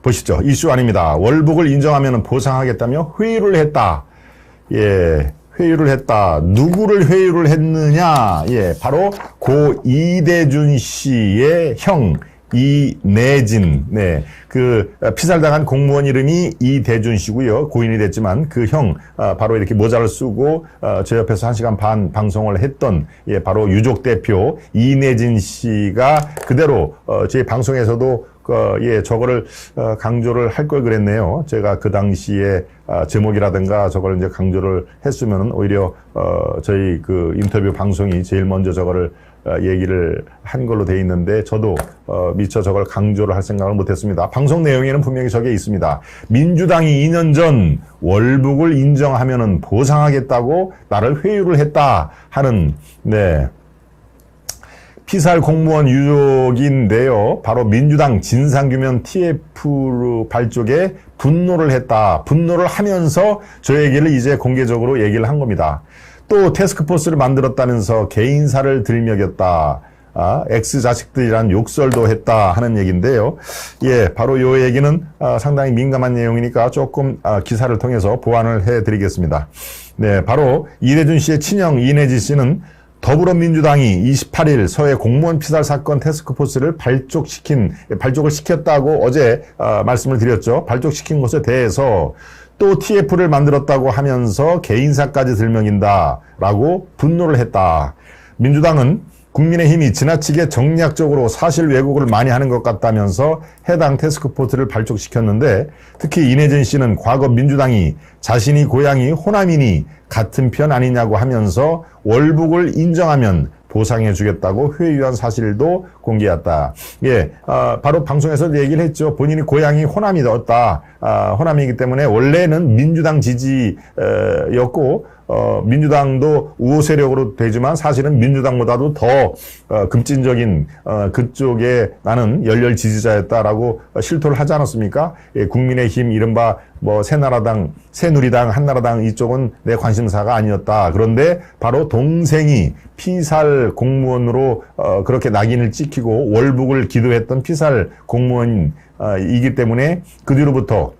보시죠. 이슈 아닙니다. 월북을 인정하면 보상하겠다며 회유를 했다. 예, 회유를 했다. 누구를 회유를 했느냐? 예, 바로 고 이대준 씨의 형 이내진. 네, 그 피살당한 공무원 이름이 이대준 씨고요. 고인이 됐지만 그 형 바로 이렇게 모자를 쓰고 저 옆에서 1시간 반 방송을 했던 예, 바로 유족 대표 이내진 씨가 그대로 제 방송에서도 예, 저거를 강조를 할 걸 그랬네요. 제가 그 당시에 제목이라든가 저걸 이제 강조를 했으면은 오히려 저희 그 인터뷰 방송이 제일 먼저 저거를 얘기를 한 걸로 돼 있는데 저도 미처 저걸 강조를 할 생각을 못했습니다. 방송 내용에는 분명히 저게 있습니다. 민주당이 2년 전 월북을 인정하면은 보상하겠다고 나를 회유를 했다 하는 네. 피살 공무원 유족인데요. 바로 민주당 진상규명 TF 발족에 분노를 했다. 분노를 하면서 저 얘기를 이제 공개적으로 얘기를 한 겁니다. 또 태스크포스를 만들었다면서 개인사를 들먹였다. X자식들이란 욕설도 했다 하는 얘기인데요. 예, 바로 요 얘기는 상당히 민감한 내용이니까 조금 기사를 통해서 보완을 해드리겠습니다. 네, 바로 이대준 씨의 친형 이내진 씨는 더불어민주당이 28일 서해 공무원 피살 사건 태스크포스를 발족을 시켰다고 어제 말씀을 드렸죠. 발족시킨 것에 대해서 또 TF를 만들었다고 하면서 개인사까지 들먹인다라고 분노를 했다. 민주당은 국민의힘이 지나치게 정략적으로 사실 왜곡을 많이 하는 것 같다면서 해당 태스크포스를 발족시켰는데 특히 이내진 씨는 과거 민주당이 자신이 고향이 호남이니 같은 편 아니냐고 하면서 월북을 인정하면 보상해주겠다고 회유한 사실도 공개했다. 예, 바로 방송에서도 얘기를 했죠. 본인이 고향이 호남이었다. 호남이기 때문에 원래는 민주당 지지였고 민주당도 우호 세력으로 되지만 사실은 민주당보다도 더 급진적인 그쪽에 나는 열렬 지지자였다라고 실토를 하지 않았습니까? 예, 국민의힘 이른바 뭐 새나라당, 새누리당, 한나라당 이쪽은 내 관심사가 아니었다. 그런데 바로 동생이 피살 공무원으로 그렇게 낙인을 찍히고 월북을 기도했던 피살 공무원이기 때문에 그 뒤로부터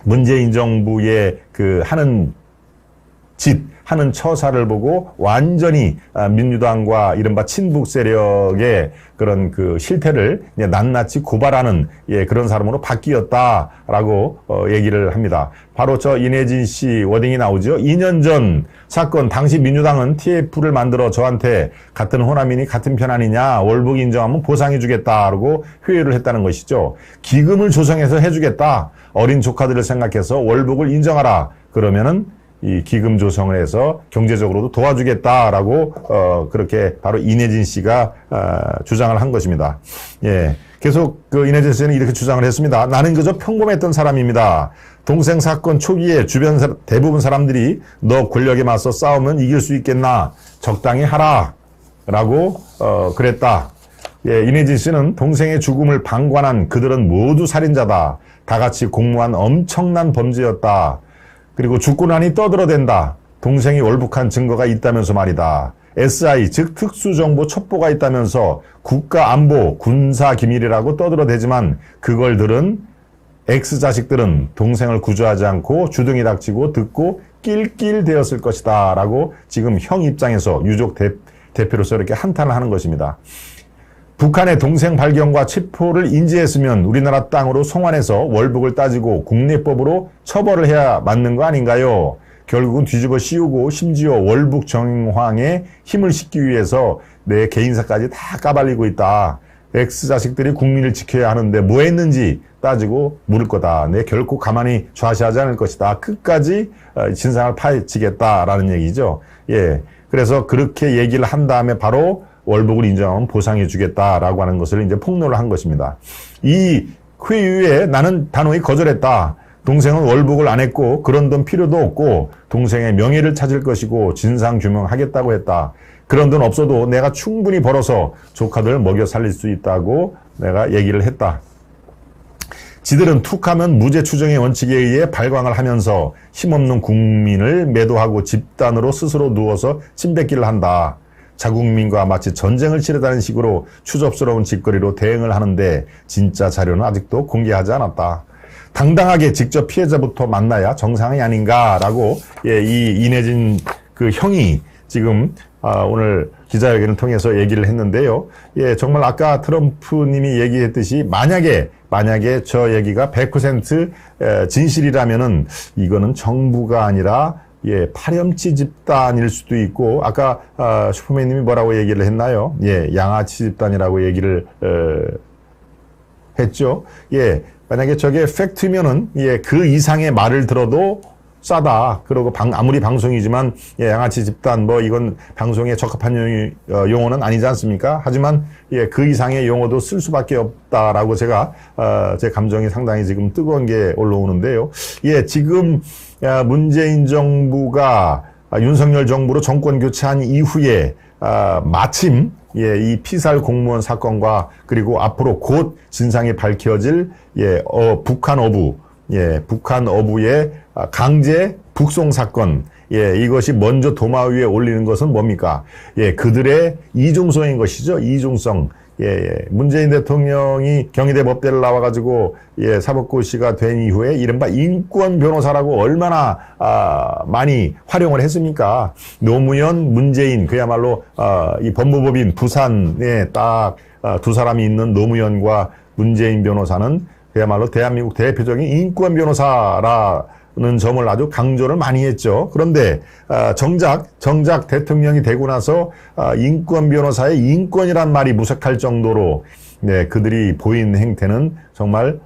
문재인 정부의 그 하는 처사를 보고 완전히 민주당과 이른바 친북 세력의 그런 그 실태를 낱낱이 고발하는 예, 그런 사람으로 바뀌었다라고 얘기를 합니다. 바로 저 이내진 씨 워딩이 나오죠. 2년 전 사건 당시 민주당은 TF를 만들어 저한테 같은 호남인이 같은 편 아니냐 월북 인정하면 보상해 주겠다라고 회유를 했다는 것이죠. 기금을 조성해서 해주겠다. 어린 조카들을 생각해서 월북을 인정하라. 그러면은 이 기금 조성을 해서 경제적으로도 도와주겠다라고 그렇게 바로 이내진 씨가 주장을 한 것입니다. 예, 계속 그 이내진 씨는 이렇게 주장을 했습니다. 나는 그저 평범했던 사람입니다. 동생 사건 초기에 주변 대부분 사람들이 너 권력에 맞서 싸우면 이길 수 있겠나 적당히 하라라고 그랬다. 예, 이내진 씨는 동생의 죽음을 방관한 그들은 모두 살인자다. 다 같이 공모한 엄청난 범죄였다. 그리고 죽고 나니 떠들어댄다. 동생이 월북한 증거가 있다면서 말이다. SI 즉 특수정보 첩보가 있다면서 국가안보 군사기밀이라고 떠들어대지만 그걸 들은 X자식들은 동생을 구조하지 않고 주둥이 닥치고 듣고 낄낄대었을 것이다 라고 지금 형 입장에서 유족 대표로서 이렇게 한탄을 하는 것입니다. 북한의 동생 발견과 체포를 인지했으면 우리나라 땅으로 송환해서 월북을 따지고 국내법으로 처벌을 해야 맞는 거 아닌가요? 결국은 뒤집어 씌우고 심지어 월북 정황에 힘을 싣기 위해서 내 개인사까지 다 까발리고 있다. X자식들이 국민을 지켜야 하는데 뭐 했는지 따지고 물을 거다. 내 결코 가만히 좌시하지 않을 것이다. 끝까지 진상을 파헤치겠다라는 얘기죠. 예, 그래서 그렇게 얘기를 한 다음에 바로 월북을 인정하면 보상해 주겠다라고 하는 것을 이제 폭로를 한 것입니다. 이 회유에 나는 단호히 거절했다. 동생은 월북을 안 했고 그런 돈 필요도 없고 동생의 명예를 찾을 것이고 진상규명하겠다고 했다. 그런 돈 없어도 내가 충분히 벌어서 조카들 먹여 살릴 수 있다고 내가 얘기를 했다. 지들은 툭하면 무죄 추정의 원칙에 의해 발광을 하면서 힘없는 국민을 매도하고 집단으로 스스로 누워서 침뱉기를 한다. 자국민과 마치 전쟁을 치르다는 식으로 추접스러운 짓거리로 대응을 하는데 진짜 자료는 아직도 공개하지 않았다. 당당하게 직접 피해자부터 만나야 정상이 아닌가라고 이 이내진 그 형이 지금 오늘 기자회견을 통해서 얘기를 했는데요. 정말 아까 트럼프님이 얘기했듯이 만약에 저 얘기가 100% 진실이라면은 이거는 정부가 아니라 파렴치 집단일 수도 있고, 아까 슈퍼맨님이 뭐라고 얘기를 했나요? 양아치 집단이라고 얘기를 했죠. 만약에 저게 팩트면은 그 이상의 말을 들어도 싸다. 그리고 아무리 방송이지만 양아치 집단 이건 방송에 적합한 용어는 아니지 않습니까? 하지만 그 이상의 용어도 쓸 수밖에 없다라고 제가 제 감정이 상당히 지금 뜨거운 게 올라오는데요. 지금 문재인 정부가 윤석열 정부로 정권 교체한 이후에 마침 이 피살 공무원 사건과 그리고 앞으로 곧 진상이 밝혀질 북한 어부의 강제 북송 사건, 이것이 먼저 도마 위에 올리는 것은 뭡니까? 그들의 이중성인 것이죠. 이중성. 문재인 대통령이 경희대 법대를 나와가지고 사법고시가 된 이후에 이른바 인권 변호사라고 얼마나 많이 활용을 했습니까? 노무현, 문재인, 그야말로 이 법무법인 부산에 딱 두 사람이 있는 노무현과 문재인 변호사는 그야말로 대한민국 대표적인 인권 변호사라는 점을 아주 강조를 많이 했죠. 그런데 정작 대통령이 되고 나서 인권 변호사의 인권이란 말이 무색할 정도로 그들이 보인 행태는 정말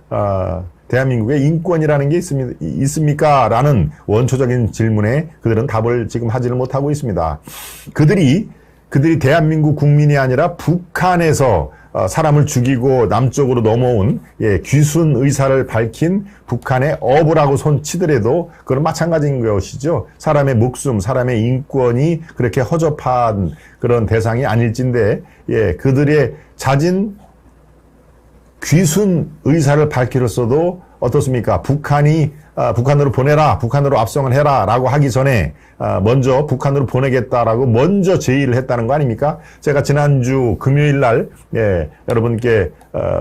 대한민국에 인권이라는 게 있습니까? 라는 원초적인 질문에 그들은 답을 지금 하지를 못하고 있습니다. 그들이 대한민국 국민이 아니라 북한에서 사람을 죽이고 남쪽으로 넘어온 귀순 의사를 밝힌 북한의 어부라고 손치더라도 그건 마찬가지인 것이죠. 사람의 목숨, 사람의 인권이 그렇게 허접한 그런 대상이 아닐진데 그들의 잦은 귀순 의사를 밝히로써도 어떻습니까? 북한으로 보내라, 북한으로 압송을 해라 라고 하기 전에 먼저 북한으로 보내겠다라고 먼저 제의를 했다는 거 아닙니까? 제가 지난주 금요일 날 여러분께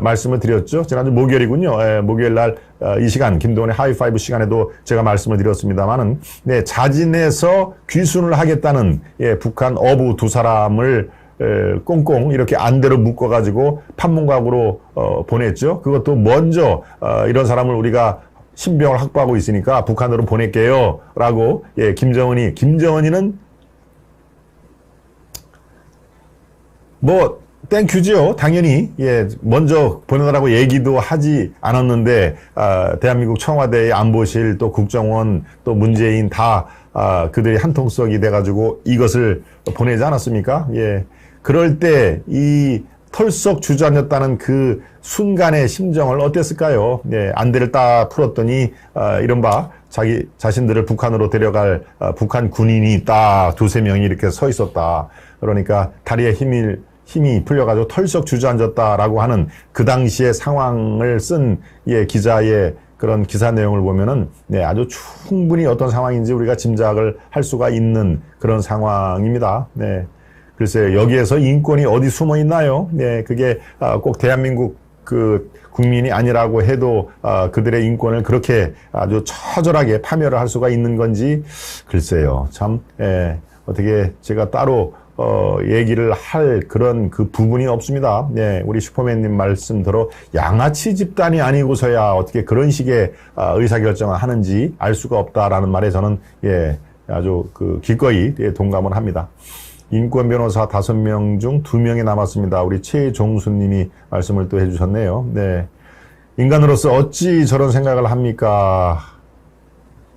말씀을 드렸죠. 지난주 목요일이군요. 목요일 날 이 시간 김동원의 하이파이브 시간에도 제가 말씀을 드렸습니다만은 자진해서 귀순을 하겠다는 북한 어부 두 사람을 꽁꽁 이렇게 안대로 묶어가지고 판문각으로 보냈죠. 그것도 먼저 이런 사람을 우리가 신병을 확보하고 있으니까 북한으로 보낼게요 라고 김정은이는 땡큐죠. 당연히 먼저 보내라고 얘기도 하지 않았는데 대한민국 청와대의 안보실 또 국정원 또 문재인 다 그들이 한통속이 돼가지고 이것을 보내지 않았습니까? 그럴 때 이 털썩 주저앉았다는 그 순간의 심정을 어땠을까요? 안대를 딱 풀었더니 이른바 자신들을 북한으로 데려갈 북한 군인이 딱 두세 명이 이렇게 서 있었다. 그러니까 다리에 힘이 풀려가지고 털썩 주저앉았다라고 하는 그 당시의 상황을 쓴 기자의 그런 기사 내용을 보면은 아주 충분히 어떤 상황인지 우리가 짐작을 할 수가 있는 그런 상황입니다. 글쎄요, 여기에서 인권이 어디 숨어 있나요? 그게 꼭 대한민국 그 국민이 아니라고 해도 그들의 인권을 그렇게 아주 처절하게 파멸을 할 수가 있는 건지 글쎄요. 참 어떻게 제가 따로 얘기를 할 그런 그 부분이 없습니다. 우리 슈퍼맨님 말씀대로 양아치 집단이 아니고서야 어떻게 그런 식의 의사결정을 하는지 알 수가 없다라는 말에 저는 아주 기꺼이 동감을 합니다. 인권 변호사 5명 중 2명이 남았습니다. 우리 최종수님이 말씀을 또 해주셨네요. 인간으로서 어찌 저런 생각을 합니까?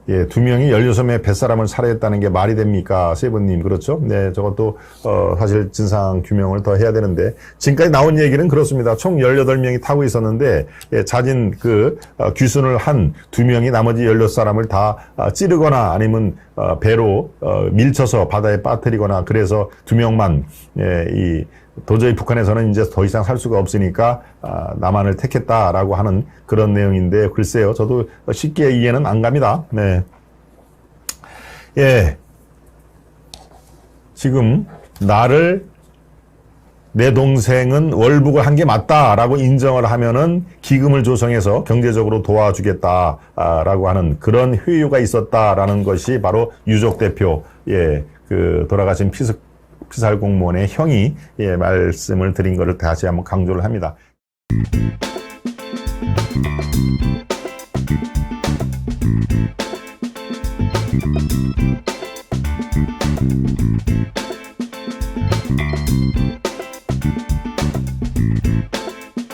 2명이 16명의 뱃사람을 살해했다는 게 말이 됩니까? 세븐님, 그렇죠? 저것도, 사실 진상 규명을 더 해야 되는데, 지금까지 나온 얘기는 그렇습니다. 총 18명이 타고 있었는데, 자진 귀순을 한 2명이 나머지 16사람을 다 찌르거나 아니면, 배로, 밀쳐서 바다에 빠뜨리거나, 그래서 2명만, 도저히 북한에서는 이제 더 이상 살 수가 없으니까 남한을 택했다라고 하는 그런 내용인데 글쎄요. 저도 쉽게 이해는 안 갑니다. 지금 나를 내 동생은 월북을 한 게 맞다라고 인정을 하면은 기금을 조성해서 경제적으로 도와주겠다라고 하는 그런 회유가 있었다라는 것이 바로 유족 대표, 그 돌아가신 피살 공무원의 형이 말씀을 드린 것을 다시 한번 강조를 합니다.